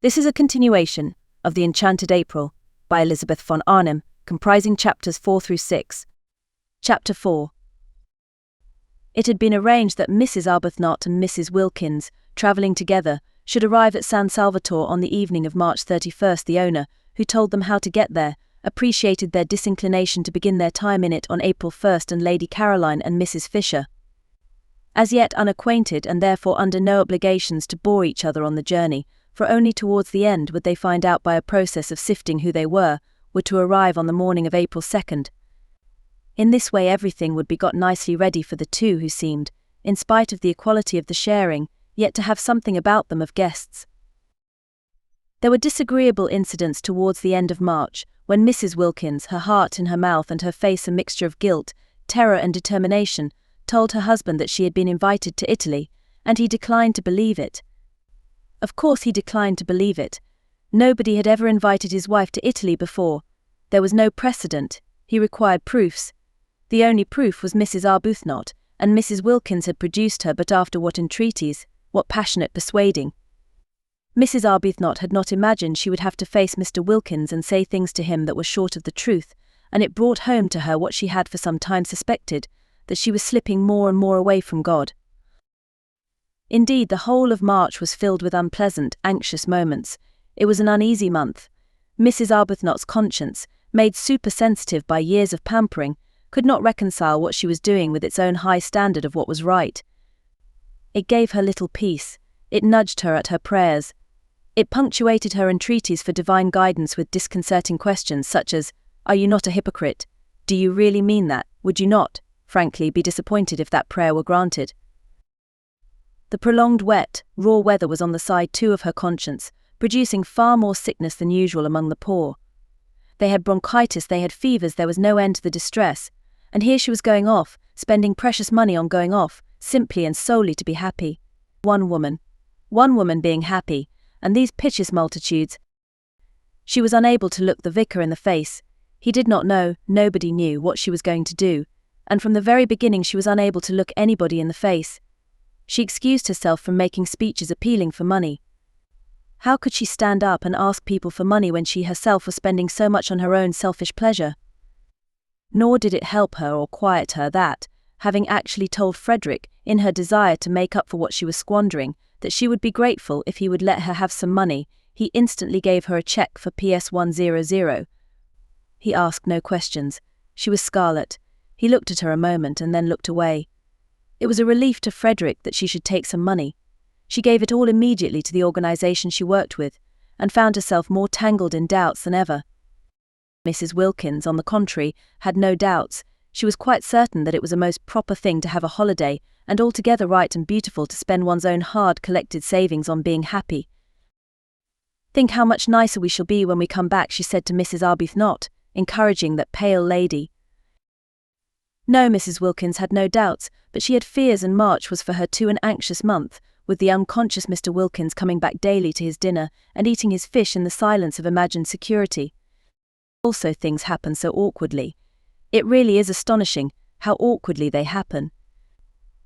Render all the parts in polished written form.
This is a continuation of The Enchanted April by Elizabeth von Arnim, comprising chapters 4 through 6. Chapter 4. It had been arranged that Mrs. Arbuthnot and Mrs. Wilkins, travelling together, should arrive at San Salvatore on the evening of March 31st. The owner, who told them how to get there, appreciated their disinclination to begin their time in it on April 1st, and Lady Caroline and Mrs. Fisher, as yet unacquainted and therefore under no obligations to bore each other on the journey, for only towards the end would they find out by a process of sifting who they were to arrive on the morning of April 2nd. In this way everything would be got nicely ready for the two who seemed, in spite of the equality of the sharing, yet to have something about them of guests. There were disagreeable incidents towards the end of March, when Mrs. Wilkins, her heart in her mouth and her face a mixture of guilt, terror and determination, told her husband that she had been invited to Italy, and he declined to believe it. Of course he declined to believe it. Nobody had ever invited his wife to Italy before. There was no precedent. He required proofs. The only proof was Mrs. Arbuthnot, and Mrs. Wilkins had produced her, but after what entreaties, what passionate persuading. Mrs. Arbuthnot had not imagined she would have to face Mr. Wilkins and say things to him that were short of the truth, and it brought home to her what she had for some time suspected, that she was slipping more and more away from God. Indeed, the whole of March was filled with unpleasant, anxious moments. It was an uneasy month. Mrs. Arbuthnot's conscience, made supersensitive by years of pampering, could not reconcile what she was doing with its own high standard of what was right. It gave her little peace. It nudged her at her prayers. It punctuated her entreaties for divine guidance with disconcerting questions such as, "Are you not a hypocrite? Do you really mean that? Would you not, frankly, be disappointed if that prayer were granted?" The prolonged wet, raw weather was on the side too of her conscience, producing far more sickness than usual among the poor. They had bronchitis, they had fevers, there was no end to the distress, and here she was going off, spending precious money on going off, simply and solely to be happy. One woman being happy, and these piteous multitudes. She was unable to look the vicar in the face. He did not know, nobody knew, what she was going to do, and from the very beginning she was unable to look anybody in the face. She excused herself from making speeches appealing for money. How could she stand up and ask people for money when she herself was spending so much on her own selfish pleasure? Nor did it help her or quiet her that, having actually told Frederick, in her desire to make up for what she was squandering, that she would be grateful if he would let her have some money, he instantly gave her a cheque for PS 100. He asked no questions. She was scarlet. He looked at her a moment and then looked away. It was a relief to Frederick that she should take some money. She gave it all immediately to the organization she worked with, and found herself more tangled in doubts than ever. Mrs. Wilkins, on the contrary, had no doubts. She was quite certain that it was a most proper thing to have a holiday, and altogether right and beautiful to spend one's own hard-collected savings on being happy. "Think how much nicer we shall be when we come back," she said to Mrs. Arbuthnot, encouraging that pale lady. No, Mrs. Wilkins had no doubts, but she had fears, and March was for her too an anxious month, with the unconscious Mr. Wilkins coming back daily to his dinner and eating his fish in the silence of imagined security. Also things happen so awkwardly. It really is astonishing how awkwardly they happen.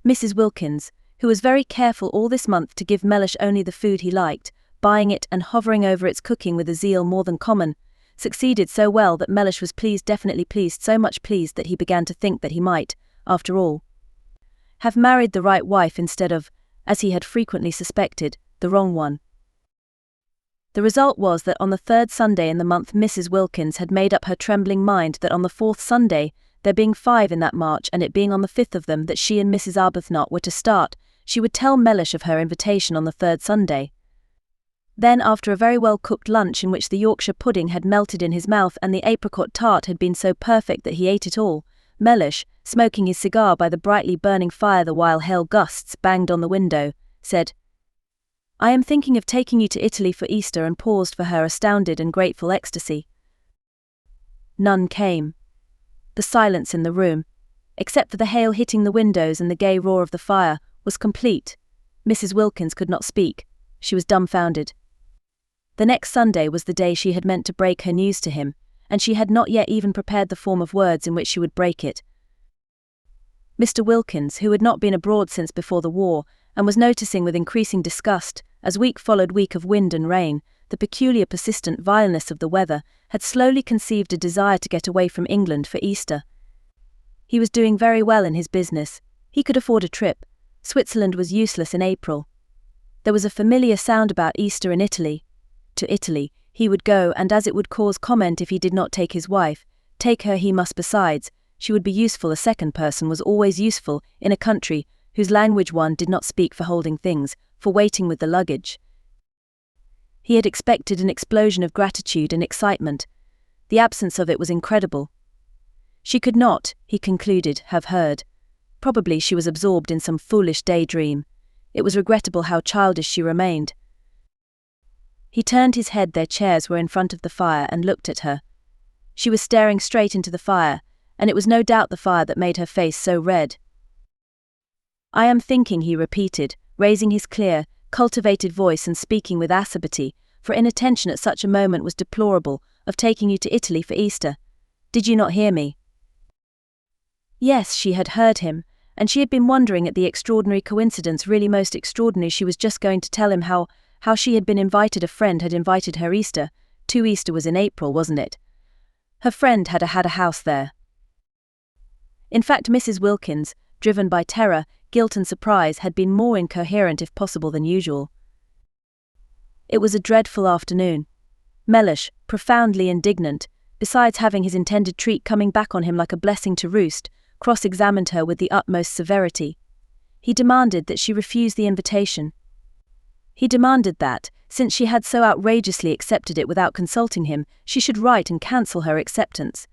Mrs. Wilkins, who was very careful all this month to give Mellish only the food he liked, buying it and hovering over its cooking with a zeal more than common, succeeded so well that Mellish was pleased, definitely pleased, so much pleased that he began to think that he might, after all, have married the right wife instead of, as he had frequently suspected, the wrong one. The result was that on the third Sunday in the month Mrs. Wilkins had made up her trembling mind that on the fourth Sunday, there being 5 in that March and it being on the 5th of them that she and Mrs. Arbuthnot were to start, she would tell Mellish of her invitation on the third Sunday. Then, after a very well-cooked lunch in which the Yorkshire pudding had melted in his mouth and the apricot tart had been so perfect that he ate it all, Mellish, smoking his cigar by the brightly burning fire the while hail gusts banged on the window, said, "I am thinking of taking you to Italy for Easter," and paused for her astounded and grateful ecstasy. None came. The silence in the room, except for the hail hitting the windows and the gay roar of the fire, was complete. Mrs. Wilkins could not speak. She was dumbfounded. The next Sunday was the day she had meant to break her news to him, and she had not yet even prepared the form of words in which she would break it. Mr. Wilkins, who had not been abroad since before the war, and was noticing with increasing disgust, as week followed week of wind and rain, the peculiar persistent vileness of the weather, had slowly conceived a desire to get away from England for Easter. He was doing very well in his business. He could afford a trip. Switzerland was useless in April. There was a familiar sound about Easter in Italy. To Italy he would go, and as it would cause comment if he did not take his wife, take her he must besides. She would be useful. A second person was always useful in a country whose language one did not speak, for holding things, for waiting with the luggage. He had expected an explosion of gratitude and excitement. The absence of it was incredible. She could not, he concluded, have heard. Probably she was absorbed in some foolish daydream. It was regrettable how childish she remained. He turned his head. Their chairs were in front of the fire and looked at her. She was staring straight into the fire, and it was no doubt the fire that made her face so red. "I am thinking," he repeated, raising his clear, cultivated voice and speaking with acerbity, for inattention at such a moment was deplorable, "of taking you to Italy for Easter. Did you not hear me?" Yes, she had heard him, and she had been wondering at the extraordinary coincidence. Really most extraordinary. She was just going to tell him how she had been invited. A friend had invited her Easter. Easter was in April, wasn't it? Her friend had a house there. In fact, Mrs. Wilkins, driven by terror, guilt and surprise, had been more incoherent if possible than usual. It was a dreadful afternoon. Mellish, profoundly indignant, besides having his intended treat coming back on him like a blessing to roost, cross-examined her with the utmost severity. He demanded that she refuse the invitation. He demanded that, since she had so outrageously accepted it without consulting him, she should write and cancel her acceptance.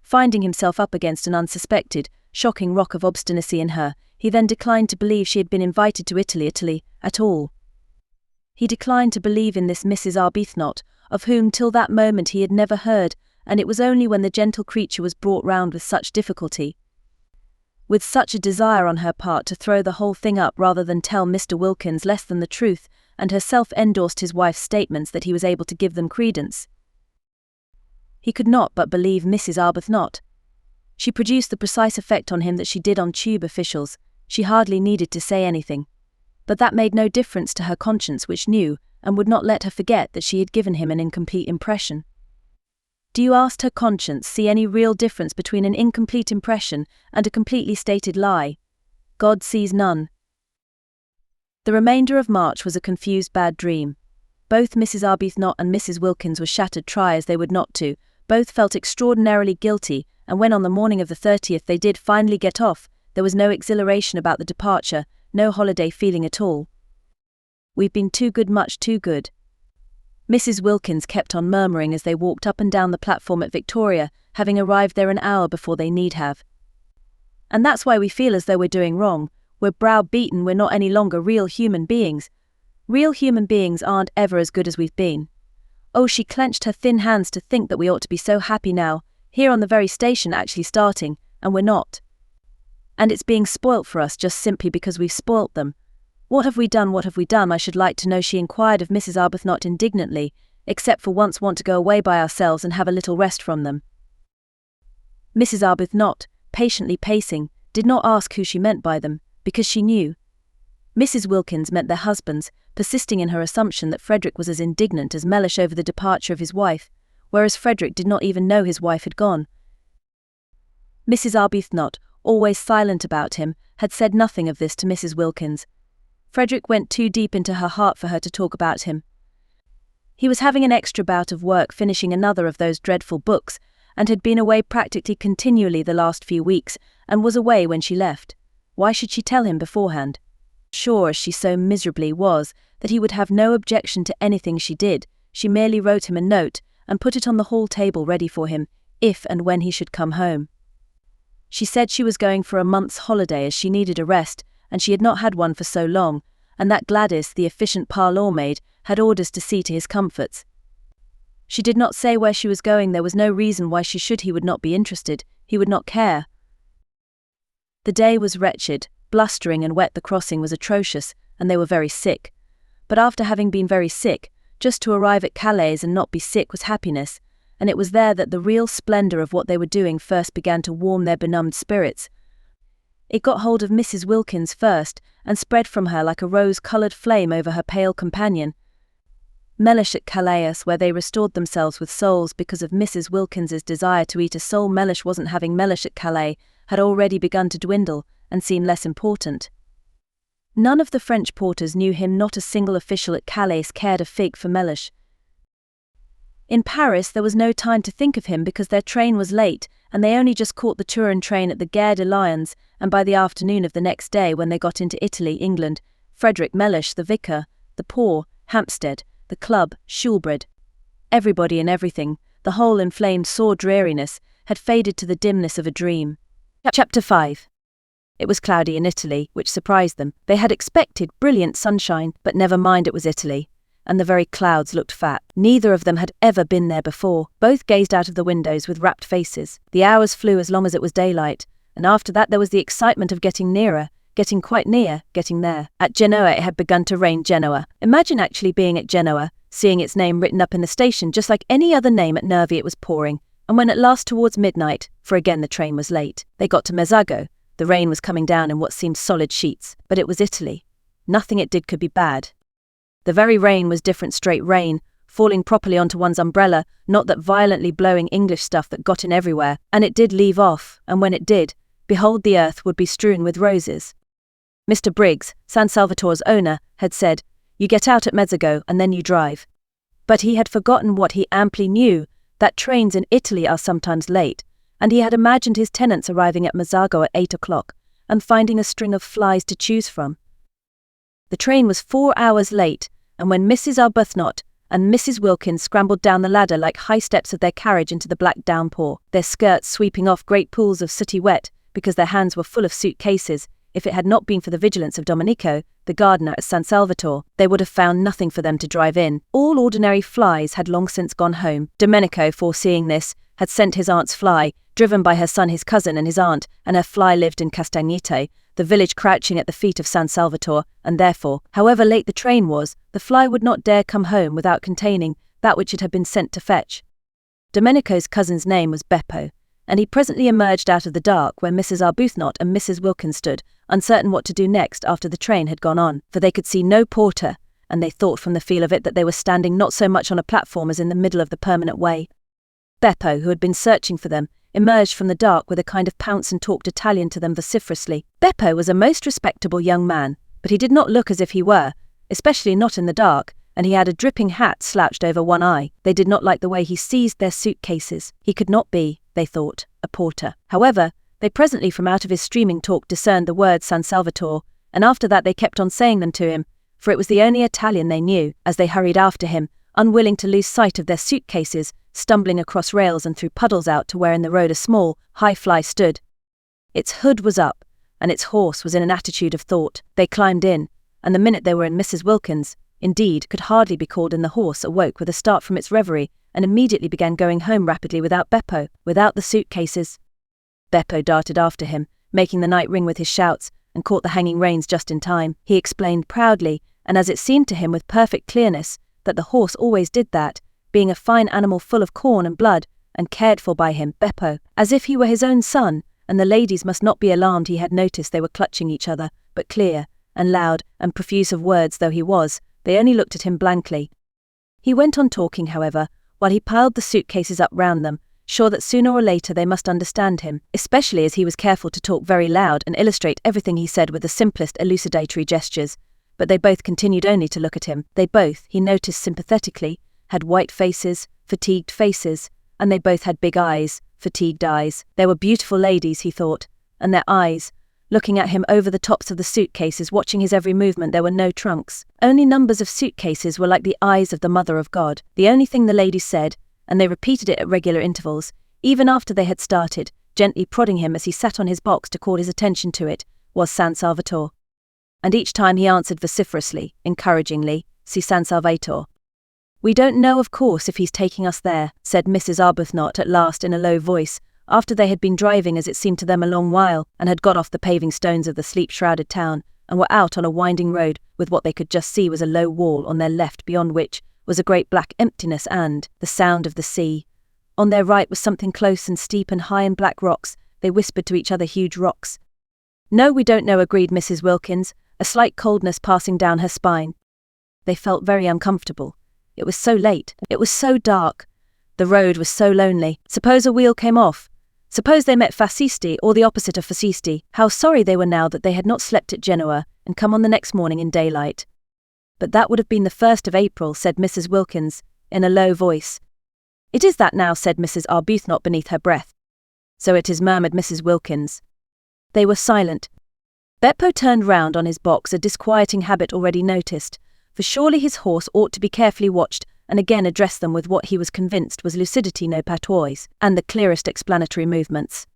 Finding himself up against an unsuspected, shocking rock of obstinacy in her, he then declined to believe she had been invited to Italy at all. He declined to believe in this Mrs. Arbuthnot, of whom till that moment he had never heard, and it was only when the gentle creature was brought round with such difficulty, with such a desire on her part to throw the whole thing up rather than tell Mr. Wilkins less than the truth, and herself endorsed his wife's statements, that he was able to give them credence. He could not but believe Mrs. Arbuthnot. She produced the precise effect on him that she did on tube officials. She hardly needed to say anything. But that made no difference to her conscience, which knew, and would not let her forget, that she had given him an incomplete impression. Do you, asked her conscience, see any real difference between an incomplete impression and a completely stated lie? God sees none. The remainder of March was a confused bad dream. Both Mrs. Arbuthnot and Mrs. Wilkins were shattered, try as they would not to. Both felt extraordinarily guilty, and when on the morning of the 30th they did finally get off, there was no exhilaration about the departure, no holiday feeling at all. "We've been too good, much too good," Mrs. Wilkins kept on murmuring as they walked up and down the platform at Victoria, having arrived there an hour before they need have. "And that's why we feel as though we're doing wrong. We're browbeaten. We're not any longer real human beings. Real human beings aren't ever as good as we've been. Oh," she clenched her thin hands, "to think that we ought to be so happy now, here on the very station actually starting, and we're not. And it's being spoilt for us just simply because we've spoilt them. What have we done, what have we done, I should like to know," she inquired of Mrs. Arbuthnot indignantly, "except for once want to go away by ourselves and have a little rest from them." Mrs. Arbuthnot, patiently pacing, did not ask who she meant by them, because she knew. Mrs. Wilkins meant their husbands, persisting in her assumption that Frederick was as indignant as Mellish over the departure of his wife, whereas Frederick did not even know his wife had gone. Mrs. Arbuthnot, always silent about him, had said nothing of this to Mrs. Wilkins. Frederick went too deep into her heart for her to talk about him. He was having an extra bout of work, finishing another of those dreadful books, and had been away practically continually the last few weeks, and was away when she left. Why should she tell him beforehand? Sure as she so miserably was that he would have no objection to anything she did, she merely wrote him a note and put it on the hall table ready for him, if and when he should come home. She said she was going for a month's holiday as she needed a rest, and she had not had one for so long, and that Gladys, the efficient parlour maid, had orders to see to his comforts. She did not say where she was going. There was no reason why she should. He would not be interested. He would not care. The day was wretched, blustering and wet. The crossing was atrocious, and they were very sick. But after having been very sick, just to arrive at Calais and not be sick was happiness, and it was there that the real splendour of what they were doing first began to warm their benumbed spirits. It got hold of Mrs. Wilkins first, and spread from her like a rose-coloured flame over her pale companion. Mellish at Calais, where they restored themselves with soles because of Mrs. Wilkins's desire to eat a sole Mellish wasn't having Mellish at Calais, had already begun to dwindle and seem less important. None of the French porters knew him, not a single official at Calais cared a fig for Mellish. In Paris there was no time to think of him because their train was late, and they only just caught the Turin train at the Gare de Lyons, and by the afternoon of the next day when they got into Italy, England, Frederick Mellish, the vicar, the poor, Hampstead, the club, Shoolbred, everybody and everything, the whole inflamed sore dreariness, had faded to the dimness of a dream. Chapter 5. It was cloudy in Italy, which surprised them. They had expected brilliant sunshine, but never mind, it was Italy. And the very clouds looked fat. Neither of them had ever been there before. Both gazed out of the windows with rapt faces. The hours flew as long as it was daylight, and after that there was the excitement of getting nearer, getting quite near, getting there. At Genoa it had begun to rain. Genoa. Imagine actually being at Genoa, seeing its name written up in the station just like any other name. At Nervi it was pouring, and when at last towards midnight, for again the train was late, they got to Mezzago, the rain was coming down in what seemed solid sheets. But it was Italy. Nothing it did could be bad. The very rain was different, straight rain, falling properly onto one's umbrella, not that violently blowing English stuff that got in everywhere, and it did leave off, and when it did, behold, the earth would be strewn with roses. Mr. Briggs, San Salvatore's owner, had said, "You get out at Mezzago and then you drive." But he had forgotten what he amply knew, that trains in Italy are sometimes late, and he had imagined his tenants arriving at Mezzago at 8 o'clock and finding a string of flies to choose from. The train was 4 hours late, and when Mrs. Arbuthnot and Mrs. Wilkins scrambled down the ladder like high steps of their carriage into the black downpour, their skirts sweeping off great pools of sooty wet because their hands were full of suitcases, if it had not been for the vigilance of Domenico, the gardener at San Salvatore, they would have found nothing for them to drive in. All ordinary flies had long since gone home. Domenico, foreseeing this, had sent his aunt's fly, driven by her son, his cousin, and his aunt, and her fly lived in Castagnete, the village crouching at the feet of San Salvatore, and therefore, however late the train was, the fly would not dare come home without containing that which it had been sent to fetch. Domenico's cousin's name was Beppo, and he presently emerged out of the dark where Mrs. Arbuthnot and Mrs. Wilkins stood, uncertain what to do next after the train had gone on, for they could see no porter, and they thought from the feel of it that they were standing not so much on a platform as in the middle of the permanent way. Beppo, who had been searching for them, emerged from the dark with a kind of pounce and talked Italian to them vociferously. Beppo was a most respectable young man, but he did not look as if he were, especially not in the dark, and he had a dripping hat slouched over one eye. They did not like the way he seized their suitcases. He could not be, they thought, a porter. However, they presently from out of his streaming talk discerned the word San Salvatore, and after that they kept on saying them to him, for it was the only Italian they knew, as they hurried after him, unwilling to lose sight of their suitcases, stumbling across rails and through puddles out to where in the road a small, high fly stood. Its hood was up, and its horse was in an attitude of thought. They climbed in, and the minute they were in Mrs. Wilkins, indeed could hardly be called in, the horse awoke with a start from its reverie, and immediately began going home rapidly without Beppo, without the suitcases. Beppo darted after him, making the night ring with his shouts, and caught the hanging reins just in time. He explained proudly, and as it seemed to him with perfect clearness, that the horse always did that, being a fine animal full of corn and blood, and cared for by him, Beppo, as if he were his own son, and the ladies must not be alarmed. He had noticed they were clutching each other, but clear, and loud, and profuse of words though he was, they only looked at him blankly. He went on talking, however, while he piled the suitcases up round them, sure that sooner or later they must understand him, especially as he was careful to talk very loud and illustrate everything he said with the simplest elucidatory gestures. But they both continued only to look at him. They both, he noticed sympathetically, had white faces, fatigued faces, and they both had big eyes, fatigued eyes. They were beautiful ladies, he thought, and their eyes, looking at him over the tops of the suitcases, watching his every movement. There were no trunks. Only numbers of suitcases were like the eyes of the Mother of God. The only thing the ladies said, and they repeated it at regular intervals, even after they had started, gently prodding him as he sat on his box to call his attention to it, was San Salvatore. And each time he answered vociferously, encouragingly, "Si San Salvatore." "We don't know, of course, if he's taking us there," said Mrs. Arbuthnot at last in a low voice, after they had been driving as it seemed to them a long while, and had got off the paving stones of the sleep-shrouded town, and were out on a winding road, with what they could just see was a low wall on their left, beyond which was a great black emptiness and the sound of the sea. On their right was something close and steep and high and black rocks. They whispered to each other, "Huge rocks." "No, we don't know," agreed Mrs. Wilkins, a slight coldness passing down her spine. They felt very uncomfortable. It was so late. It was so dark. The road was so lonely. Suppose a wheel came off. Suppose they met Fascisti or the opposite of Fascisti. How sorry they were now that they had not slept at Genoa and come on the next morning in daylight. But that would have been the 1st of April, said Mrs. Wilkins, in a low voice. It is that now, said Mrs. Arbuthnot beneath her breath. So it is, murmured Mrs. Wilkins. They were silent. Beppo turned round on his box, a disquieting habit already noticed, for surely his horse ought to be carefully watched, and again addressed them with what he was convinced was lucidity no patois, and the clearest explanatory movements.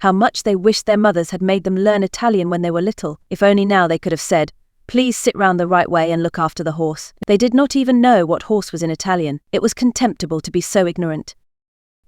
How much they wished their mothers had made them learn Italian when they were little. If only now they could have said, "Please sit round the right way and look after the horse." They did not even know what horse was in Italian. It was contemptible to be so ignorant.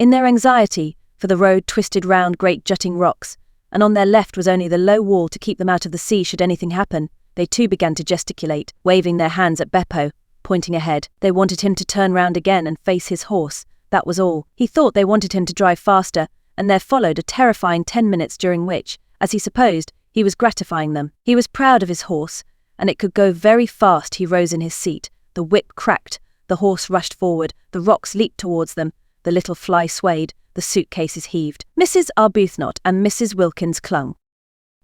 In their anxiety, for the road twisted round great jutting rocks, and on their left was only the low wall to keep them out of the sea should anything happen, they too began to gesticulate, waving their hands at Beppo, pointing ahead. They wanted him to turn round again and face his horse, that was all. He thought they wanted him to drive faster, and there followed a terrifying 10 minutes during which, as he supposed, he was gratifying them. He was proud of his horse, and it could go very fast. He rose in his seat, the whip cracked, the horse rushed forward, the rocks leaped towards them, the little fly swayed, the suitcases heaved. Mrs. Arbuthnot and Mrs. Wilkins clung.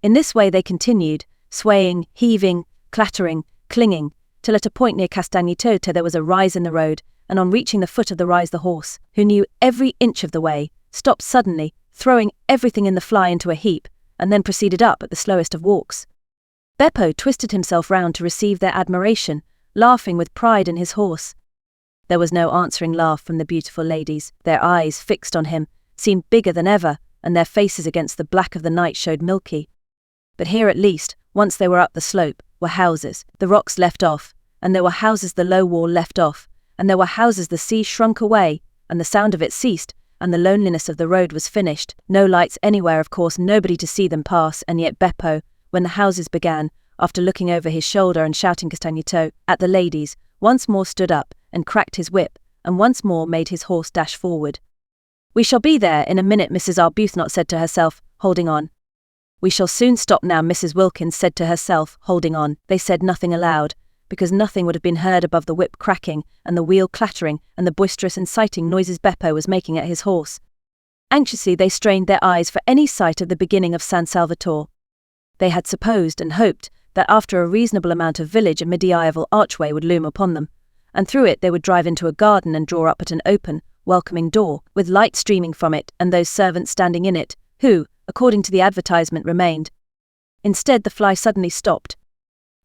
In this way they continued, swaying, heaving, clattering, clinging, till at a point near Castagnetote there was a rise in the road, and on reaching the foot of the rise the horse, who knew every inch of the way, stopped suddenly, throwing everything in the fly into a heap, and then proceeded up at the slowest of walks. Beppo twisted himself round to receive their admiration, laughing with pride in his horse. There was no answering laugh from the beautiful ladies. Their eyes, fixed on him, seemed bigger than ever, and their faces against the black of the night showed milky. But here at least, once they were up the slope, were houses. The rocks left off, and there were houses the low wall left off, and there were houses the sea shrunk away, and the sound of it ceased, and the loneliness of the road was finished. No lights anywhere, of course, nobody to see them pass, and yet Beppo, when the houses began, after looking over his shoulder and shouting Castagneto at the ladies, once more stood up and cracked his whip, and once more made his horse dash forward. "We shall be there in a minute," Mrs. Arbuthnot said to herself, holding on. "We shall soon stop now," Mrs. Wilkins said to herself, holding on. They said nothing aloud, because nothing would have been heard above the whip cracking and the wheel clattering and the boisterous inciting noises Beppo was making at his horse. Anxiously they strained their eyes for any sight of the beginning of San Salvatore. They had supposed and hoped that after a reasonable amount of village a medieval archway would loom upon them, and through it they would drive into a garden and draw up at an open, welcoming door, with light streaming from it and those servants standing in it, who, according to the advertisement, remained. Instead the fly suddenly stopped.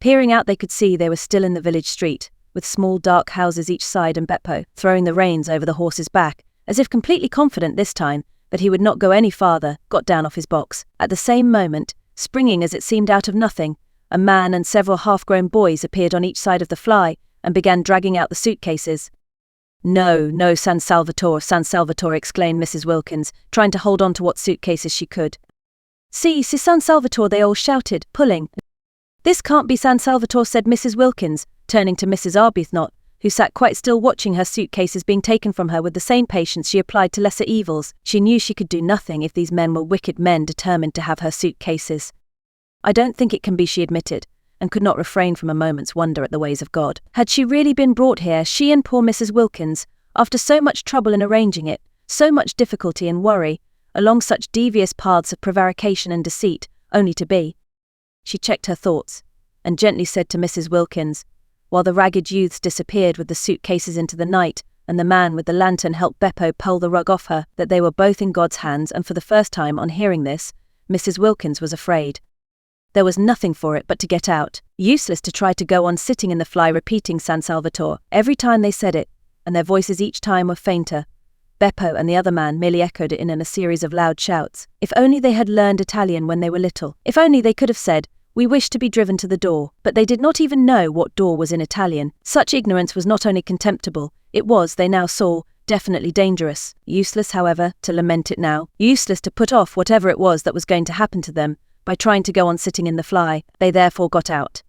Peering out they could see they were still in the village street, with small dark houses each side, and Beppo, throwing the reins over the horse's back, as if completely confident this time that he would not go any farther, got down off his box. At the same moment, springing as it seemed out of nothing, a man and several half-grown boys appeared on each side of the fly and began dragging out the suitcases. "No, no, San Salvatore," exclaimed Mrs. Wilkins, trying to hold on to what suitcases she could. "Si, San Salvatore," they all shouted, pulling. "This can't be San Salvatore," said Mrs. Wilkins, turning to Mrs. Arbuthnot, who sat quite still watching her suitcases being taken from her with the same patience she applied to lesser evils. She knew she could do nothing if these men were wicked men determined to have her suitcases. "I don't think it can be," she admitted, and could not refrain from a moment's wonder at the ways of God. Had she really been brought here, she and poor Mrs. Wilkins, after so much trouble in arranging it, so much difficulty and worry, along such devious paths of prevarication and deceit, only to be? She checked her thoughts, and gently said to Mrs. Wilkins, while the ragged youths disappeared with the suitcases into the night, and the man with the lantern helped Beppo pull the rug off her, that they were both in God's hands, and for the first time on hearing this, Mrs. Wilkins was afraid. There was nothing for it but to get out. Useless to try to go on sitting in the fly repeating San Salvatore every time they said it, and their voices each time were fainter. Beppo and the other man merely echoed it in a series of loud shouts. If only they had learned Italian when they were little. If only they could have said, "We wish to be driven to the door." But they did not even know what door was in Italian. Such ignorance was not only contemptible, it was, they now saw, definitely dangerous. Useless, however, to lament it now. Useless to put off whatever it was that was going to happen to them by trying to go on sitting in the fly. They therefore got out.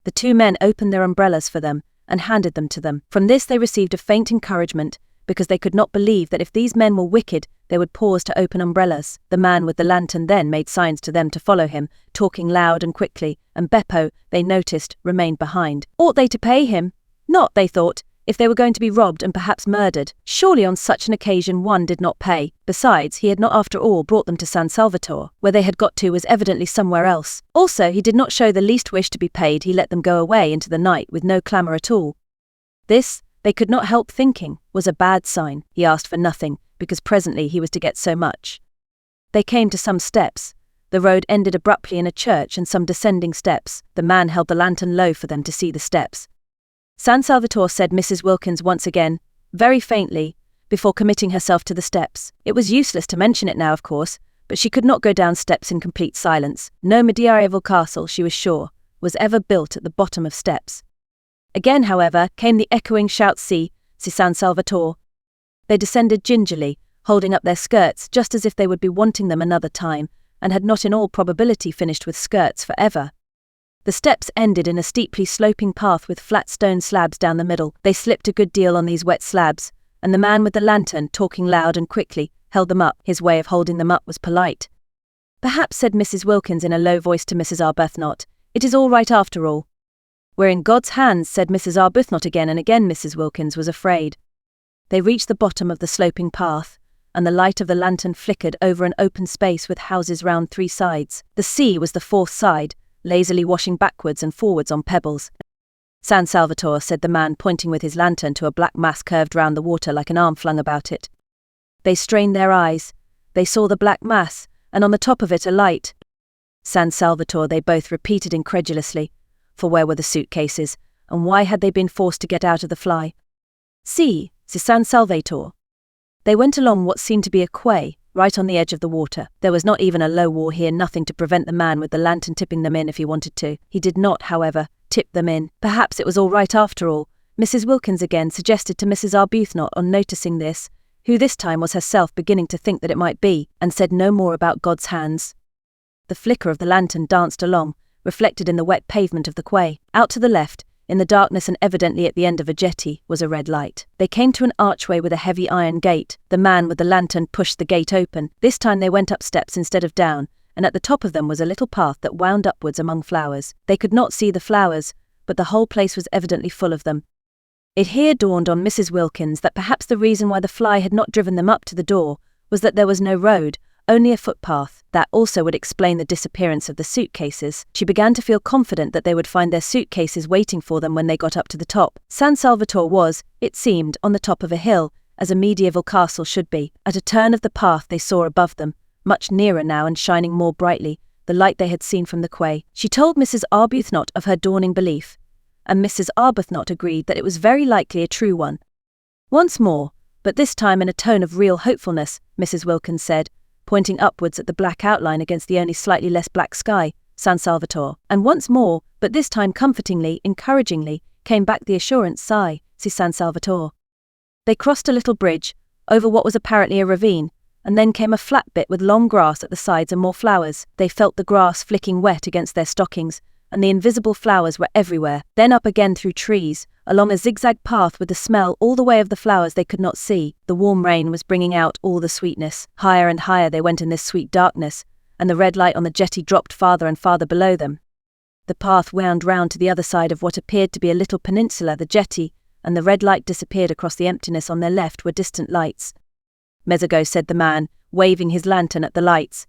The two men opened their umbrellas for them and handed them to them. From this they received a faint encouragement, because they could not believe that if these men were wicked they would pause to open umbrellas. The man with the lantern then made signs to them to follow him, talking loud and quickly, and Beppo, they noticed, remained behind. Ought they to pay him? Not, they thought. If they were going to be robbed and perhaps murdered, surely on such an occasion one did not pay. Besides, he had not after all brought them to San Salvatore. Where they had got to was evidently somewhere else. Also, he did not show the least wish to be paid. He let them go away into the night with no clamour at all. This, they could not help thinking, was a bad sign. He asked for nothing, because presently he was to get so much. They came to some steps. The road ended abruptly in a church and some descending steps. The man held the lantern low for them to see the steps. San Salvatore, said Mrs. Wilkins once again, very faintly, before committing herself to the steps. It was useless to mention it now, of course, but she could not go down steps in complete silence. No medieval castle, she was sure, was ever built at the bottom of steps. Again, however, came the echoing shout, si San Salvatore. They descended gingerly, holding up their skirts just as if they would be wanting them another time, and had not in all probability finished with skirts for ever. The steps ended in a steeply sloping path with flat stone slabs down the middle. They slipped a good deal on these wet slabs, and the man with the lantern, talking loud and quickly, held them up. His way of holding them up was polite. Perhaps, said Mrs. Wilkins in a low voice to Mrs. Arbuthnot, it is all right after all. We're in God's hands, said Mrs. Arbuthnot again, and again Mrs. Wilkins was afraid. They reached the bottom of the sloping path, and the light of the lantern flickered over an open space with houses round three sides. The sea was the fourth side, lazily washing backwards and forwards on pebbles. San Salvatore, said the man, pointing with his lantern to a black mass curved round the water like an arm flung about it. They strained their eyes. They saw the black mass, and on the top of it a light. San Salvatore, they both repeated incredulously, for where were the suitcases, and why had they been forced to get out of the fly? Si San Salvatore. They went along what seemed to be a quay, right on the edge of the water. There was not even a low wall here, nothing to prevent the man with the lantern tipping them in if he wanted to. He did not, however, tip them in. Perhaps it was all right after all, Mrs. Wilkins again suggested to Mrs. Arbuthnot on noticing this, who this time was herself beginning to think that it might be, and said no more about God's hands. The flicker of the lantern danced along, reflected in the wet pavement of the quay. Out to the left, in the darkness and evidently at the end of a jetty, was a red light. They came to an archway with a heavy iron gate. The man with the lantern pushed the gate open. This time they went up steps instead of down, and at the top of them was a little path that wound upwards among flowers. They could not see the flowers, but the whole place was evidently full of them. It here dawned on Mrs. Wilkins that perhaps the reason why the fly had not driven them up to the door was that there was no road, only a footpath. That also would explain the disappearance of the suitcases. She began to feel confident that they would find their suitcases waiting for them when they got up to the top. San Salvatore was, it seemed, on the top of a hill, as a medieval castle should be. At a turn of the path they saw above them, much nearer now and shining more brightly, the light they had seen from the quay. She told Mrs. Arbuthnot of her dawning belief, and Mrs. Arbuthnot agreed that it was very likely a true one. Once more, but this time in a tone of real hopefulness, Mrs. Wilkins said, pointing upwards at the black outline against the only slightly less black sky, San Salvatore. And once more, but this time comfortingly, encouragingly, came back the assurance, si San Salvatore. They crossed a little bridge, over what was apparently a ravine, and then came a flat bit with long grass at the sides and more flowers. They felt the grass flicking wet against their stockings, and the invisible flowers were everywhere. Then up again through trees, along a zigzag path with the smell all the way of the flowers they could not see. The warm rain was bringing out all the sweetness. Higher and higher they went in this sweet darkness, and the red light on the jetty dropped farther and farther below them. The path wound round to the other side of what appeared to be a little peninsula. The jetty and the red light disappeared across the emptiness. On their left were distant lights. Mezzago, said the man, waving his lantern at the lights.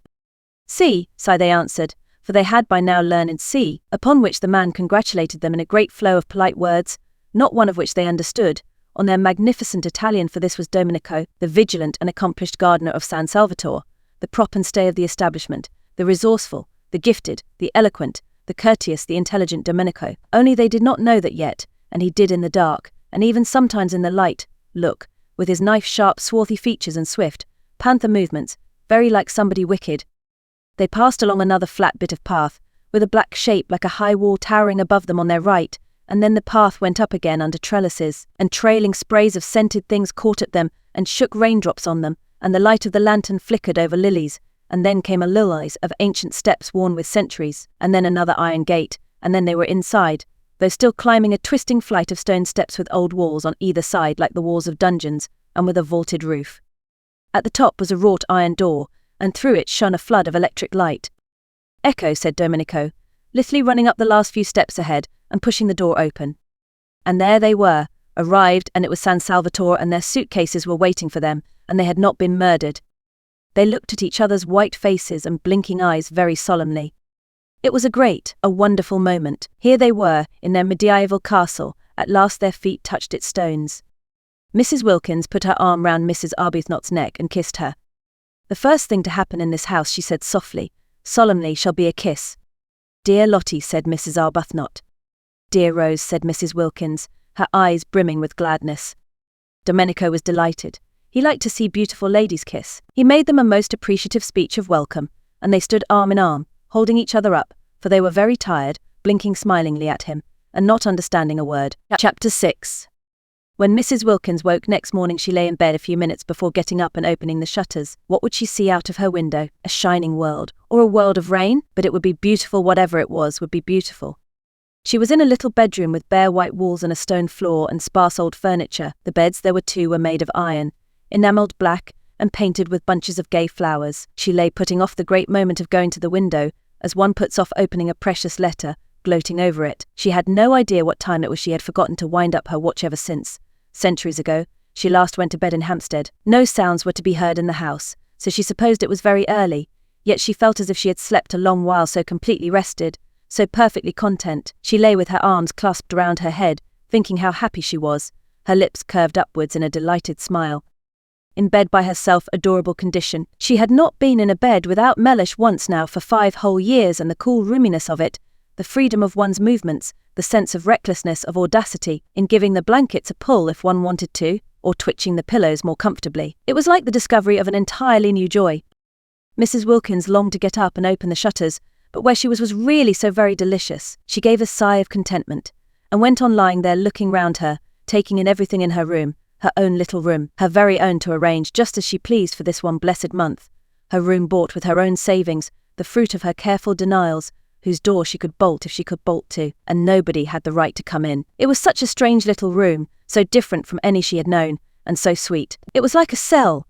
See, they answered, for they had by now learned see, upon which the man congratulated them in a great flow of polite words, not one of which they understood, on their magnificent Italian, for this was Domenico, the vigilant and accomplished gardener of San Salvatore, the prop and stay of the establishment, the resourceful, the gifted, the eloquent, the courteous, the intelligent Domenico. Only they did not know that yet, and he did in the dark, and even sometimes in the light, look, with his knife-sharp, swarthy features and swift, panther movements, very like somebody wicked. They passed along another flat bit of path, with a black shape like a high wall towering above them on their right, and then the path went up again under trellises, and trailing sprays of scented things caught at them and shook raindrops on them, and the light of the lantern flickered over lilies, and then came a lilies of ancient steps worn with centuries, and then another iron gate, and then they were inside, though still climbing a twisting flight of stone steps with old walls on either side like the walls of dungeons, and with a vaulted roof. At the top was a wrought iron door, and through it shone a flood of electric light. Ecco, said Domenico, lithely running up the last few steps ahead and pushing the door open. And there they were, arrived, and it was San Salvatore, and their suitcases were waiting for them, and they had not been murdered. They looked at each other's white faces and blinking eyes very solemnly. It was a wonderful moment. Here they were, in their medieval castle. At last their feet touched its stones. Mrs. Wilkins put her arm round Mrs. Arbuthnot's neck and kissed her. "The first thing to happen in this house," she said solemnly, "shall be a kiss." "Dear Lottie," said Mrs. Arbuthnot. "Dear Rose," said Mrs. Wilkins, her eyes brimming with gladness. Domenico was delighted. He liked to see beautiful ladies kiss. He made them a most appreciative speech of welcome, and they stood arm in arm, holding each other up, for they were very tired, blinking smilingly at him, and not understanding a word. Chapter 6. When Mrs. Wilkins woke next morning, she lay in bed a few minutes before getting up and opening the shutters. What would she see out of her window? A shining world, or a world of rain? But it would be beautiful. Whatever it was would be beautiful. She was in a little bedroom with bare white walls and a stone floor and sparse old furniture. The beds, there were two, were made of iron, enamelled black and painted with bunches of gay flowers. She lay putting off the great moment of going to the window, as one puts off opening a precious letter, gloating over it. She had no idea what time it was. She had forgotten to wind up her watch ever since, centuries ago, she last went to bed in Hampstead. No sounds were to be heard in the house, so she supposed it was very early, yet she felt as if she had slept a long while, so completely rested, so perfectly content. She lay with her arms clasped round her head, thinking how happy she was, her lips curved upwards in a delighted smile. In bed by herself, adorable condition. She had not been in a bed without Mellish once now for 5 whole years, and the cool roominess of it, the freedom of one's movements, the sense of recklessness, of audacity, in giving the blankets a pull if one wanted to, or twitching the pillows more comfortably. It was like the discovery of an entirely new joy. Mrs. Wilkins longed to get up and open the shutters, but where she was really so very delicious. She gave a sigh of contentment, and went on lying there looking round her, taking in everything in her room, her own little room, her very own, to arrange just as she pleased for this one blessed month. Her room bought with her own savings, the fruit of her careful denials, whose door she could bolt if she could bolt to, and nobody had the right to come in. It was such a strange little room, so different from any she had known, and so sweet. It was like a cell,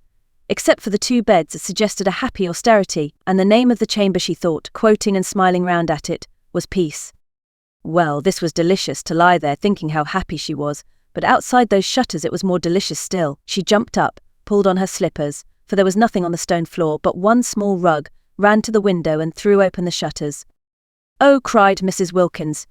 except for the 2 beds that suggested a happy austerity, and the name of the chamber, she thought, quoting and smiling round at it, was peace. Well, this was delicious, to lie there thinking how happy she was, but outside those shutters it was more delicious still. She jumped up, pulled on her slippers, for there was nothing on the stone floor but one small rug, ran to the window and threw open the shutters. "Oh," cried Mrs. Wilkins.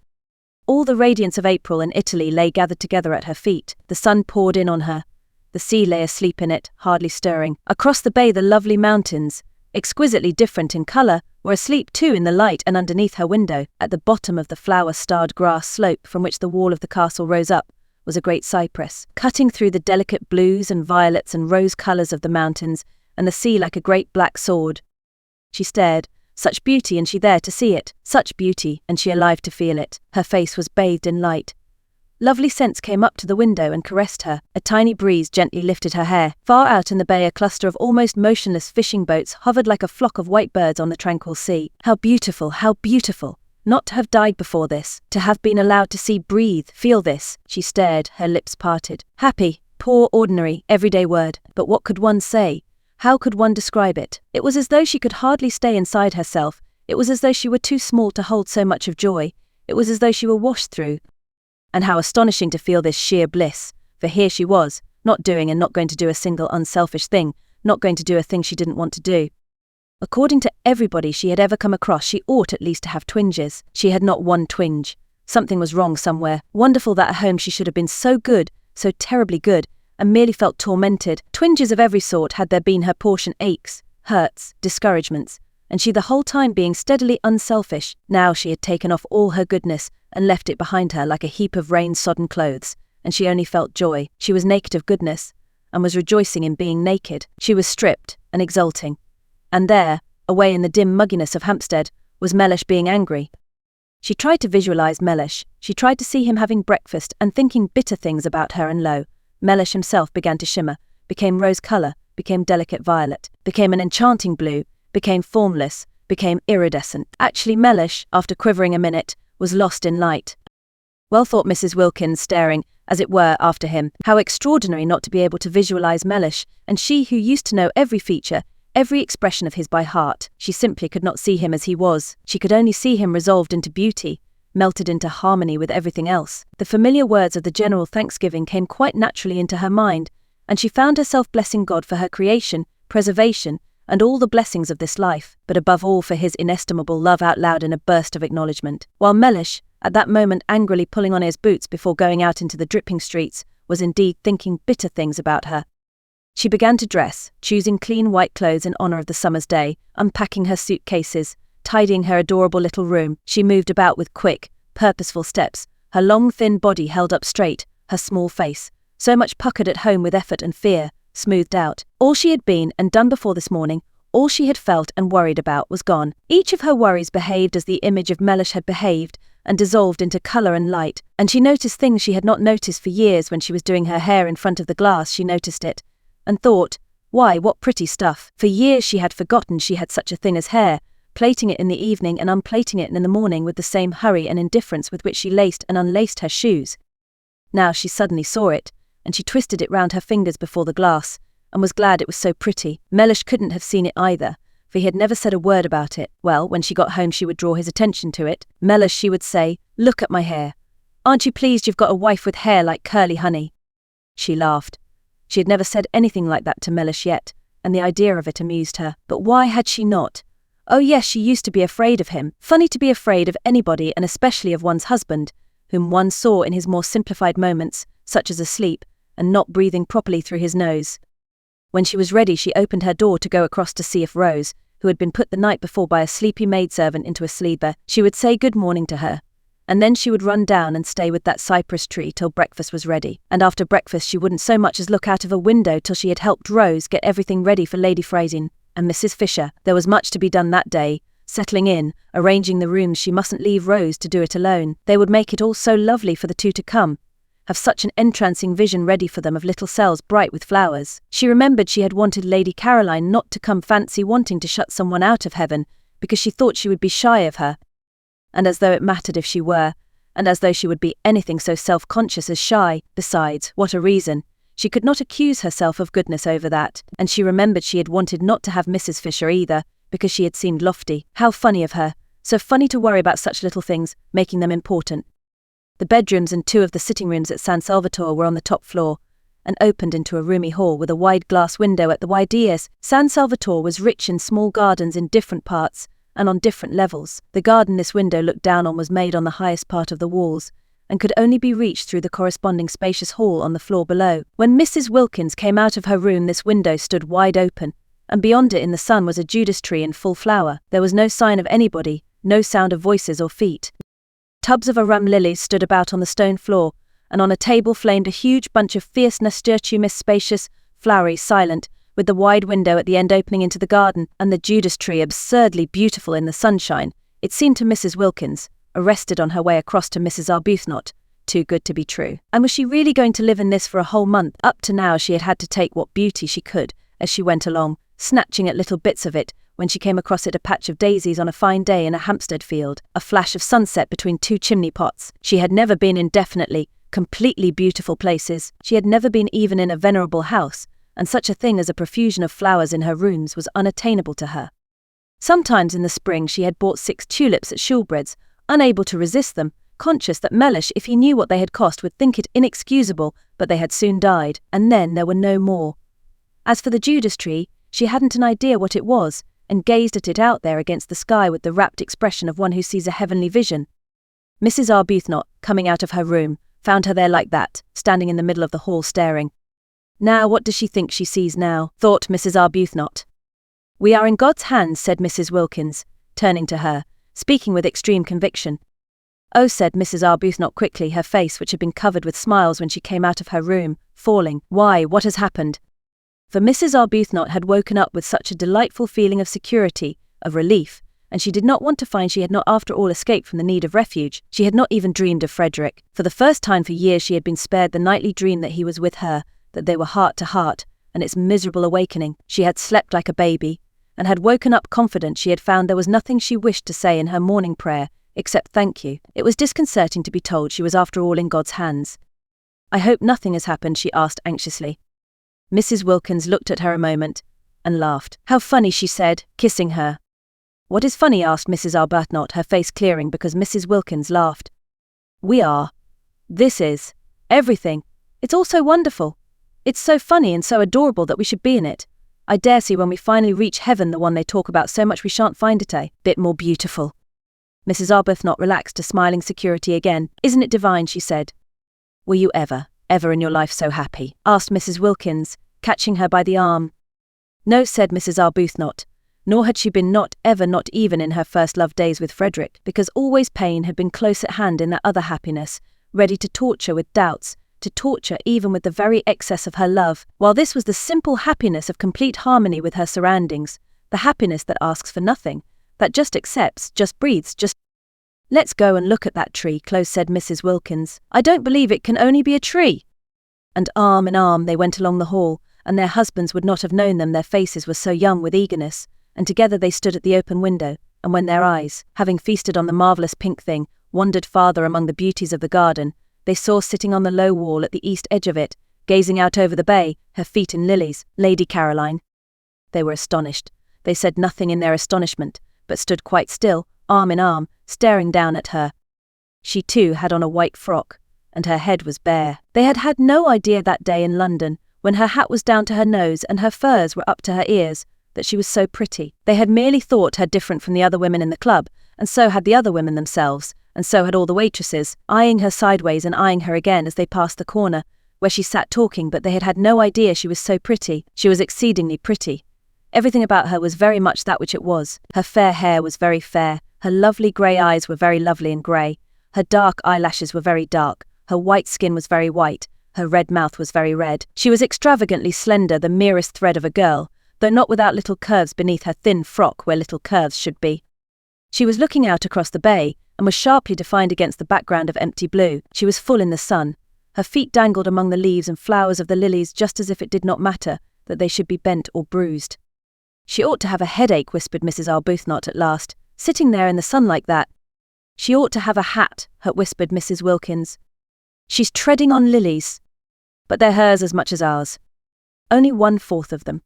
All the radiance of April in Italy lay gathered together at her feet. The sun poured in on her. The sea lay asleep in it, hardly stirring. Across the bay the lovely mountains, exquisitely different in colour, were asleep too in the light, and underneath her window, at the bottom of the flower-starred grass slope from which the wall of the castle rose up, was a great cypress, cutting through the delicate blues and violets and rose colours of the mountains, and the sea like a great black sword. She stared. Such beauty, and she there to see it. Such beauty, and she alive to feel it. Her face was bathed in light. Lovely scents came up to the window and caressed her. A tiny breeze gently lifted her hair. Far out in the bay a cluster of almost motionless fishing boats hovered like a flock of white birds on the tranquil sea. How beautiful, how beautiful! Not to have died before this, to have been allowed to see, breathe, feel this. She stared, her lips parted. Happy, poor, ordinary, everyday word. But what could one say? How could one describe it? It was as though she could hardly stay inside herself. It was as though she were too small to hold so much of joy. It was as though she were washed through. And how astonishing to feel this sheer bliss, for here she was, not doing and not going to do a single unselfish thing, not going to do a thing she didn't want to do. According to everybody she had ever come across, she ought at least to have twinges. She had not one twinge. Something was wrong somewhere. Wonderful that at home she should have been so good, so terribly good, and merely felt tormented. Twinges of every sort had there been her portion, aches, hurts, discouragements, and she the whole time being steadily unselfish. Now she had taken off all her goodness and left it behind her like a heap of rain-sodden clothes, and she only felt joy. She was naked of goodness, and was rejoicing in being naked. She was stripped and exulting. And there, away in the dim mugginess of Hampstead, was Mellish being angry. She tried to visualize Mellish. She tried to see him having breakfast and thinking bitter things about her, and lo, Mellish himself began to shimmer, became rose colour, became delicate violet, became an enchanting blue, became formless, became iridescent. Actually Mellish, after quivering a minute, was lost in light. Well, thought Mrs. Wilkins, staring, as it were, after him, how extraordinary not to be able to visualize Mellish, and she who used to know every feature, every expression of his by heart. She simply could not see him as he was. She could only see him resolved into beauty, melted into harmony with everything else. The familiar words of the general thanksgiving came quite naturally into her mind, and she found herself blessing God for her creation, preservation, and all the blessings of this life, but above all for his inestimable love out loud in a burst of acknowledgement. While Mellish, at that moment angrily pulling on his boots before going out into the dripping streets, was indeed thinking bitter things about her. She began to dress, choosing clean white clothes in honor of the summer's day, unpacking her suitcases, tidying her adorable little room. She moved about with quick, purposeful steps, her long thin body held up straight, her small face, so much puckered at home with effort and fear, smoothed out. All she had been and done before this morning, all she had felt and worried about was gone. Each of her worries behaved as the image of Mellish had behaved, and dissolved into colour and light, and she noticed things she had not noticed for years. When she was doing her hair in front of the glass, she noticed it, and thought, why, what pretty stuff. For years she had forgotten she had such a thing as hair, plaiting it in the evening and unplaiting it in the morning with the same hurry and indifference with which she laced and unlaced her shoes. Now she suddenly saw it, and she twisted it round her fingers before the glass, and was glad it was so pretty. Mellish couldn't have seen it either, for he had never said a word about it. Well, when she got home she would draw his attention to it. Mellish, she would say, "Look at my hair. Aren't you pleased you've got a wife with hair like curly honey?" She laughed. She had never said anything like that to Mellish yet, and the idea of it amused her. But why had she not? Oh yes, she used to be afraid of him. Funny to be afraid of anybody, and especially of one's husband, whom one saw in his more simplified moments, such as asleep, and not breathing properly through his nose. When she was ready she opened her door to go across to see if Rose, who had been put the night before by a sleepy maidservant into a sleeper, she would say good morning to her, and then she would run down and stay with that cypress tree till breakfast was ready. And after breakfast she wouldn't so much as look out of a window till she had helped Rose get everything ready for Lady Freysin and Mrs. Fisher. There was much to be done that day, settling in, arranging the rooms. She mustn't leave Rose to do it alone. They would make it all so lovely for the two to come, have such an entrancing vision ready for them of little cells bright with flowers. She remembered she had wanted Lady Caroline not to come, fancy wanting to shut someone out of heaven, because she thought she would be shy of her. And as though it mattered if she were, and as though she would be anything so self-conscious as shy. Besides, what a reason. She could not accuse herself of goodness over that, and she remembered she had wanted not to have Mrs. Fisher either, because she had seemed lofty. How funny of her, so funny to worry about such little things, making them important. The bedrooms and two of the sitting rooms at San Salvatore were on the top floor, and opened into a roomy hall with a wide glass window at the wide ears. San Salvatore was rich in small gardens in different parts, and on different levels. The garden this window looked down on was made on the highest part of the walls, and could only be reached through the corresponding spacious hall on the floor below. When Mrs. Wilkins came out of her room this window stood wide open, and beyond it in the sun was a Judas tree in full flower. There was no sign of anybody, no sound of voices or feet. Tubs of arum lilies stood about on the stone floor, and on a table flamed a huge bunch of fierce nasturtiumis, spacious, flowery, silent, with the wide window at the end opening into the garden, and the Judas tree absurdly beautiful in the sunshine. It seemed to Mrs. Wilkins, arrested on her way across to Mrs. Arbuthnot, too good to be true. And was she really going to live in this for a whole month? Up to now she had had to take what beauty she could, as she went along, snatching at little bits of it. When she came across it, a patch of daisies on a fine day in a Hampstead field, a flash of sunset between two chimney pots. She had never been in definitely, completely beautiful places. She had never been even in a venerable house, and such a thing as a profusion of flowers in her rooms was unattainable to her. Sometimes in the spring she had bought 6 tulips at Shoolbred's, unable to resist them, conscious that Mellish, if he knew what they had cost, would think it inexcusable, but they had soon died, and then there were no more. As for the Judas tree, she hadn't an idea what it was, and gazed at it out there against the sky with the rapt expression of one who sees a heavenly vision. Mrs. Arbuthnot, coming out of her room, found her there like that, standing in the middle of the hall staring. Now what does she think she sees now? Thought Mrs. Arbuthnot. We are in God's hands, said Mrs. Wilkins, turning to her, speaking with extreme conviction. Oh, said Mrs. Arbuthnot quickly, her face, which had been covered with smiles when she came out of her room, falling. Why, what has happened? For Mrs. Arbuthnot had woken up with such a delightful feeling of security, of relief, and she did not want to find she had not after all escaped from the need of refuge. She had not even dreamed of Frederick. For the first time for years she had been spared the nightly dream that he was with her, that they were heart to heart, and its miserable awakening. She had slept like a baby, and had woken up confident she had found there was nothing she wished to say in her morning prayer, except thank you. It was disconcerting to be told she was after all in God's hands. I hope nothing has happened, she asked anxiously. Mrs. Wilkins looked at her a moment, and laughed. How funny, she said, kissing her. What is funny? Asked Mrs. Arbuthnot, her face clearing because Mrs. Wilkins laughed. We are. This is. Everything. It's all so wonderful. It's so funny and so adorable that we should be in it. I dare say when we finally reach heaven, the one they talk about so much, we shan't find it a bit more beautiful. Mrs. Arbuthnot relaxed to smiling security again. Isn't it divine? She said. Were you ever in your life so happy? Asked Mrs. Wilkins, catching her by the arm. No, said Mrs. Arbuthnot. Nor had she been, not ever, not even in her first love days with Frederick, because always pain had been close at hand in that other happiness, ready to torture with doubts, to torture even with the very excess of her love, while this was the simple happiness of complete harmony with her surroundings, the happiness that asks for nothing, that just accepts, just breathes, just... Let's go and look at that tree, close said Mrs. Wilkins. I don't believe it can only be a tree. And arm in arm they went along the hall, and their husbands would not have known them, their faces were so young with eagerness, and together they stood at the open window, and when their eyes, having feasted on the marvellous pink thing, wandered farther among the beauties of the garden, they saw sitting on the low wall at the east edge of it, gazing out over the bay, her feet in lilies, Lady Caroline. They were astonished. They said nothing in their astonishment, but stood quite still, arm in arm, staring down at her. She too had on a white frock, and her head was bare. They had had no idea that day in London, when her hat was down to her nose and her furs were up to her ears, that she was so pretty. They had merely thought her different from the other women in the club, and so had the other women themselves, and so had all the waitresses, eyeing her sideways and eyeing her again as they passed the corner, where she sat talking, but they had had no idea she was so pretty. She was exceedingly pretty. Everything about her was very much that which it was. Her fair hair was very fair, her lovely grey eyes were very lovely and grey, her dark eyelashes were very dark, her white skin was very white, her red mouth was very red. She was extravagantly slender, the merest thread of a girl, though not without little curves beneath her thin frock where little curves should be. She was looking out across the bay, and was sharply defined against the background of empty blue. She was full in the sun. Her feet dangled among the leaves and flowers of the lilies, just as if it did not matter that they should be bent or bruised. She ought to have a headache, whispered Mrs. Arbuthnot at last, sitting there in the sun like that. She ought to have a hat, whispered Mrs. Wilkins. She's treading on lilies. But they're hers as much as ours. Only 1/4 of them.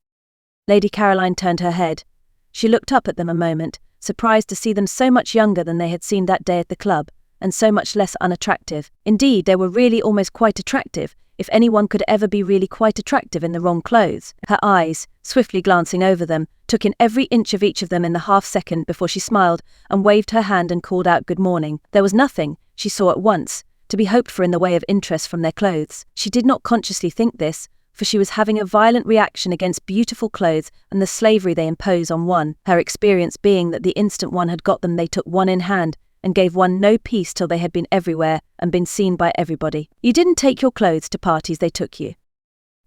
Lady Caroline turned her head. She looked up at them a moment, surprised to see them so much younger than they had seen that day at the club, and so much less unattractive. Indeed, they were really almost quite attractive, if anyone could ever be really quite attractive in the wrong clothes. Her eyes, swiftly glancing over them, took in every inch of each of them in the half-second before she smiled and waved her hand and called out good morning. There was nothing, she saw at once, to be hoped for in the way of interest from their clothes. She did not consciously think this, for she was having a violent reaction against beautiful clothes and the slavery they impose on one, her experience being that the instant one had got them they took one in hand and gave one no peace till they had been everywhere and been seen by everybody. You didn't take your clothes to parties, they took you.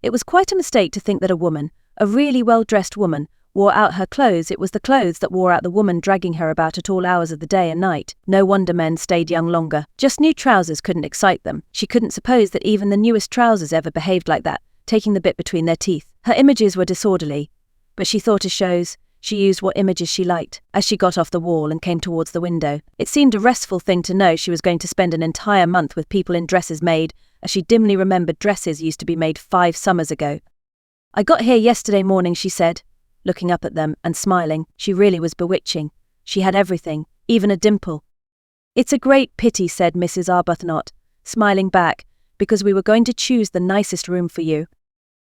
It was quite a mistake to think that a woman, a really well-dressed woman, wore out her clothes. It was the clothes that wore out the woman, dragging her about at all hours of the day and night. No wonder men stayed young longer. Just new trousers couldn't excite them. She couldn't suppose that even the newest trousers ever behaved like that, taking the bit between their teeth. Her images were disorderly, but she thought as shows, she used what images she liked. As she got off the wall and came towards the window, it seemed a restful thing to know she was going to spend an entire month with people in dresses made, as she dimly remembered dresses used to be made 5 summers ago. I got here yesterday morning, she said, looking up at them and smiling. She really was bewitching. She had everything, even a dimple. It's a great pity, said Mrs. Arbuthnot, smiling back, because we were going to choose the nicest room for you.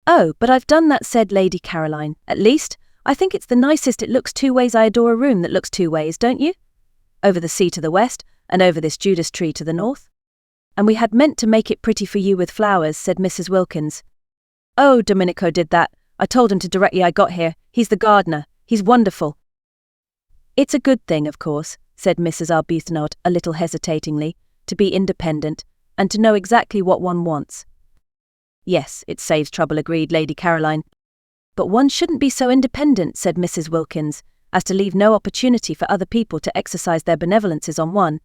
Oh, but I've done that, said Lady Caroline. At least, I think it's the nicest. It looks 2 ways. I adore a room that looks 2 ways, don't you? Over the sea to the west, and over this Judas tree to the north. And we had meant to make it pretty for you with flowers, said Mrs. Wilkins. Oh, Domenico did that. I told him to directly I got here. He's the gardener. He's wonderful. It's a good thing, of course, said Mrs. Arbuthnot a little hesitatingly, to be independent, and to know exactly what one wants. Yes, it saves trouble, agreed Lady Caroline. But one shouldn't be so independent, said Mrs. Wilkins, as to leave no opportunity for other people to exercise their benevolences on one.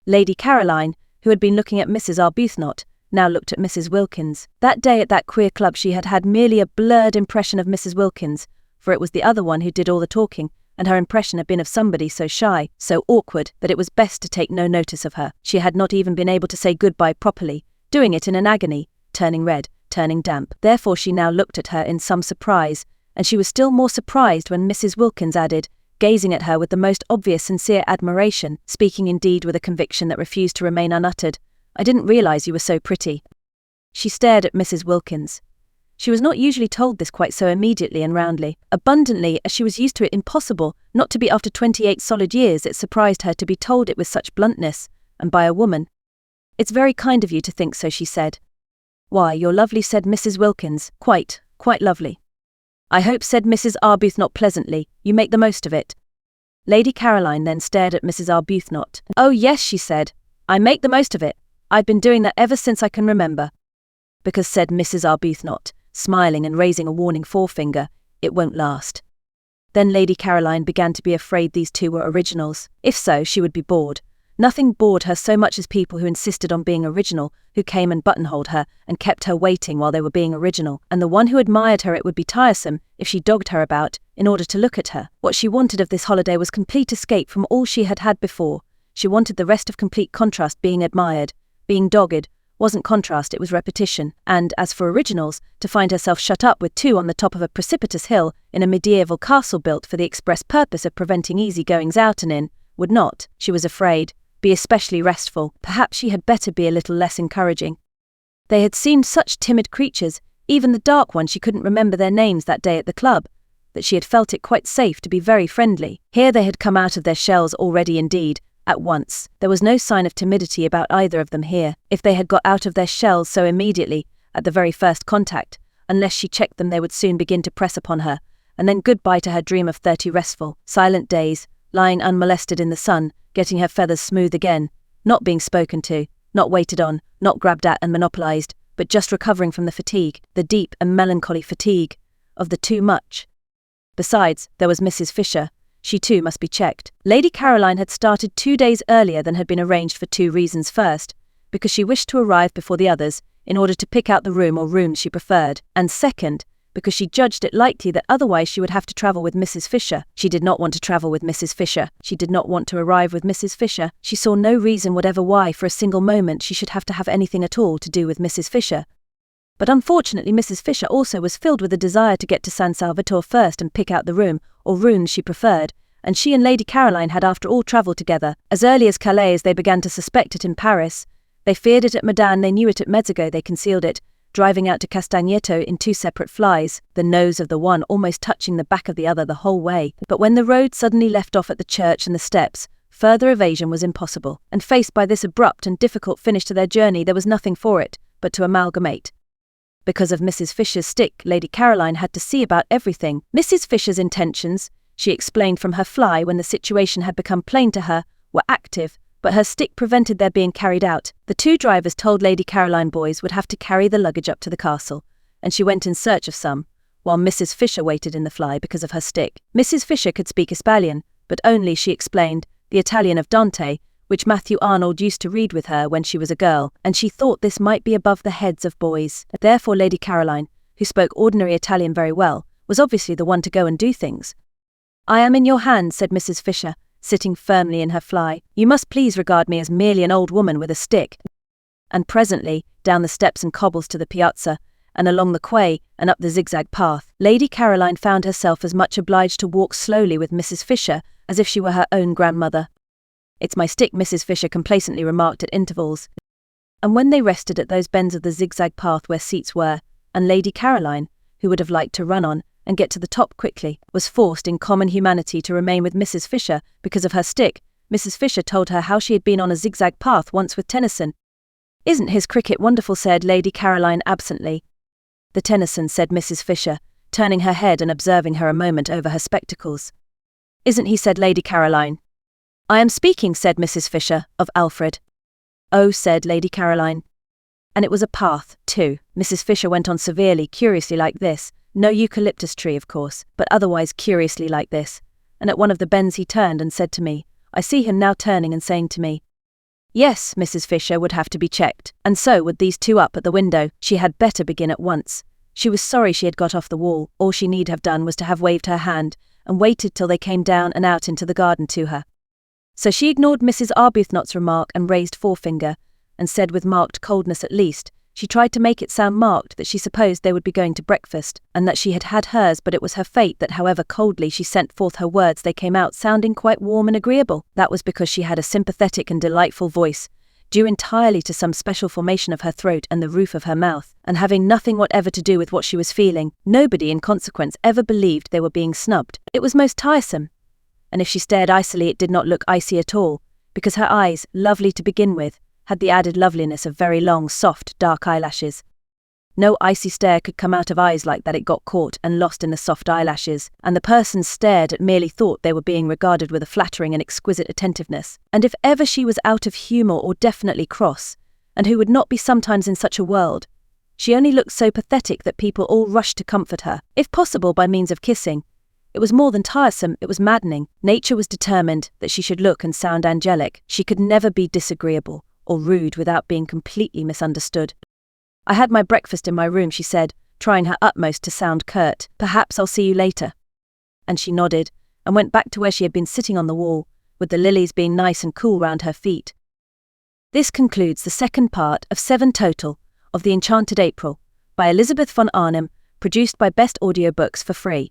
Lady Caroline, who had been looking at Mrs. Arbuthnot, now looked at Mrs. Wilkins. That day at that queer club she had had merely a blurred impression of Mrs. Wilkins, for it was the other one who did all the talking, and her impression had been of somebody so shy, so awkward, that it was best to take no notice of her. She had not even been able to say goodbye properly, doing it in an agony, turning red, turning damp. Therefore she now looked at her in some surprise, and she was still more surprised when Mrs. Wilkins added, gazing at her with the most obvious sincere admiration, speaking indeed with a conviction that refused to remain unuttered. "I didn't realize you were so pretty." She stared at Mrs. Wilkins. She was not usually told this quite so immediately and roundly. Abundantly, as she was used to it impossible, not to be after 28 solid years, it surprised her to be told it with such bluntness, and by a woman. "It's very kind of you to think so," she said. "Why, you're lovely," said Mrs. Wilkins. Quite lovely." "I hope," said Mrs. Arbuthnot pleasantly, "you make the most of it." Lady Caroline then stared at Mrs. Arbuthnot. "Oh yes," she said, "I make the most of it. I've been doing that ever since I can remember." "Because," said Mrs. Arbuthnot, smiling and raising a warning forefinger, "it won't last." Then Lady Caroline began to be afraid these two were originals. If so, she would be bored. Nothing bored her so much as people who insisted on being original, who came and buttonholed her and kept her waiting while they were being original, and the one who admired her it would be tiresome if she dogged her about in order to look at her. What she wanted of this holiday was complete escape from all she had had before. She wanted the rest of complete contrast. Being admired, being dogged, wasn't contrast, it was repetition. And, as for originals, to find herself shut up with two on the top of a precipitous hill in a medieval castle built for the express purpose of preventing easy goings out and in, would not, she was afraid, be especially restful. Perhaps she had better be a little less encouraging. They had seemed such timid creatures, even the dark one, she couldn't remember their names that day at the club, that she had felt it quite safe to be very friendly. Here they had come out of their shells already indeed, at once. There was no sign of timidity about either of them here. If they had got out of their shells so immediately, at the very first contact, unless she checked them they would soon begin to press upon her, and then goodbye to her dream of 30 restful, silent days, lying unmolested in the sun, getting her feathers smooth again, not being spoken to, not waited on, not grabbed at and monopolized, but just recovering from the fatigue, the deep and melancholy fatigue, of the too much. Besides, there was Mrs. Fisher. She too must be checked. Lady Caroline had started 2 days earlier than had been arranged for two reasons. First, because she wished to arrive before the others, in order to pick out the room or rooms she preferred, and second, because she judged it likely that otherwise she would have to travel with Mrs. Fisher. She did not want to travel with Mrs. Fisher. She did not want to arrive with Mrs. Fisher. She saw no reason whatever why for a single moment she should have to have anything at all to do with Mrs. Fisher. But unfortunately Mrs. Fisher also was filled with a desire to get to San Salvatore first and pick out the room, or rooms she preferred, and she and Lady Caroline had after all travelled together. As early as Calais they began to suspect it in Paris. They feared it at Medan, they knew it at Mezzago, they concealed it, driving out to Castagneto in two separate flies, the nose of the one almost touching the back of the other the whole way. But when the road suddenly left off at the church and the steps, further evasion was impossible, and faced by this abrupt and difficult finish to their journey there was nothing for it but to amalgamate. Because of Mrs. Fisher's stick, Lady Caroline had to see about everything. Mrs. Fisher's intentions, she explained from her fly when the situation had become plain to her, were active, but her stick prevented their being carried out. The two drivers told Lady Caroline boys would have to carry the luggage up to the castle, and she went in search of some, while Mrs. Fisher waited in the fly because of her stick. Mrs. Fisher could speak Italian, but only, she explained, the Italian of Dante, which Matthew Arnold used to read with her when she was a girl, and she thought this might be above the heads of boys. Therefore Lady Caroline, who spoke ordinary Italian very well, was obviously the one to go and do things. "I am in your hands," said Mrs. Fisher, sitting firmly in her fly. "You must please regard me as merely an old woman with a stick." And presently, down the steps and cobbles to the piazza, and along the quay and up the zigzag path, Lady Caroline found herself as much obliged to walk slowly with Mrs. Fisher as if she were her own grandmother. "It's my stick," Mrs. Fisher complacently remarked at intervals. And when they rested at those bends of the zigzag path where seats were, and Lady Caroline, who would have liked to run on and get to the top quickly, was forced in common humanity to remain with Mrs. Fisher because of her stick, Mrs. Fisher told her how she had been on a zigzag path once with Tennyson. "Isn't his cricket wonderful?" said Lady Caroline absently. "The Tennyson," said Mrs. Fisher, turning her head and observing her a moment over her spectacles. "Isn't he?" said Lady Caroline. "I am speaking," said Mrs. Fisher, "of Alfred." "Oh," said Lady Caroline. "And it was a path, too," Mrs. Fisher went on severely, "curiously like this. No eucalyptus tree, of course, but otherwise curiously like this. And at one of the bends he turned and said to me, I see him now turning and saying to me, 'Yes, Mrs. Fisher would have to be checked, and so would these two up at the window. She had better begin at once.' She was sorry she had got off the wall. All she need have done was to have waved her hand, and waited till they came down and out into the garden to her. So she ignored Mrs. Arbuthnot's remark and raised forefinger, and said with marked coldness at least, She tried to make it sound marked that she supposed they would be going to breakfast, and that she had had hers, but it was her fate that however coldly she sent forth her words, they came out sounding quite warm and agreeable. That was because she had a sympathetic and delightful voice, due entirely to some special formation of her throat and the roof of her mouth, and having nothing whatever to do with what she was feeling. Nobody in consequence ever believed they were being snubbed. It was most tiresome. And if she stared icily, it did not look icy at all, because her eyes, lovely to begin with, had the added loveliness of very long, soft, dark eyelashes. No icy stare could come out of eyes like that. It got caught and lost in the soft eyelashes, and the person stared at merely thought they were being regarded with a flattering and exquisite attentiveness. And if ever she was out of humour or definitely cross, and who would not be sometimes in such a world, she only looked so pathetic that people all rushed to comfort her, if possible by means of kissing. It was more than tiresome, it was maddening. Nature was determined that she should look and sound angelic. She could never be disagreeable or rude without being completely misunderstood. "I had my breakfast in my room," she said, trying her utmost to sound curt. "Perhaps I'll see you later." And she nodded, and went back to where she had been sitting on the wall, with the lilies being nice and cool round her feet. This concludes the second part of 7 total of The Enchanted April by Elizabeth von Arnim, produced by Best Audiobooks for free.